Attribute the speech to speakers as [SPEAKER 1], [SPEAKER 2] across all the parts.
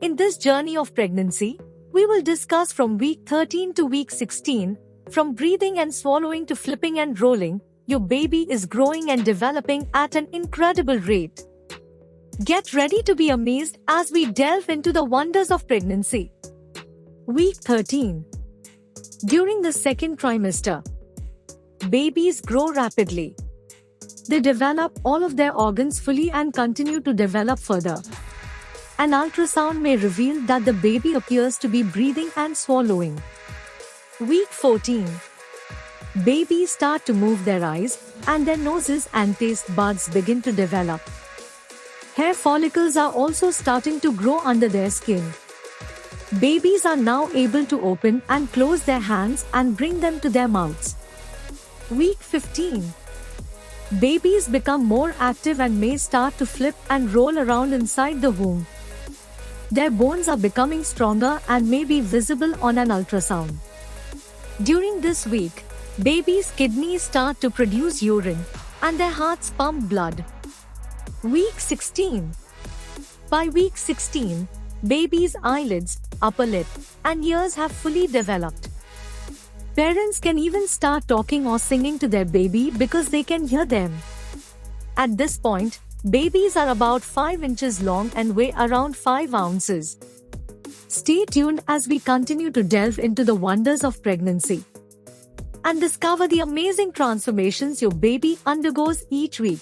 [SPEAKER 1] In this journey of pregnancy, we will discuss from week 13 to week 16, from breathing and swallowing to flipping and rolling, your baby is growing and developing at an incredible rate. Get ready to be amazed as we delve into the wonders of pregnancy. Week 13. During the second trimester, babies grow rapidly. They develop all of their organs fully and continue to develop further. An ultrasound may reveal that the baby appears to be breathing and swallowing. Week 14. Babies start to move their eyes, and their noses and taste buds begin to develop. Hair follicles are also starting to grow under their skin. Babies are now able to open and close their hands and bring them to their mouths. Week 15. Babies become more active and may start to flip and roll around inside the womb. Their bones are becoming stronger and may be visible on an ultrasound. During this week, babies' kidneys start to produce urine, and their hearts pump blood. Week 16. By week 16, babies' eyelids, upper lip, and ears have fully developed. Parents can even start talking or singing to their baby because they can hear them. At this point, babies are about 5 inches long and weigh around 5 ounces. Stay tuned as we continue to delve into the wonders of pregnancy and discover the amazing transformations your baby undergoes each week.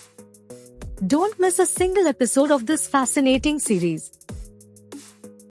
[SPEAKER 1] Don't miss a single episode of this fascinating series.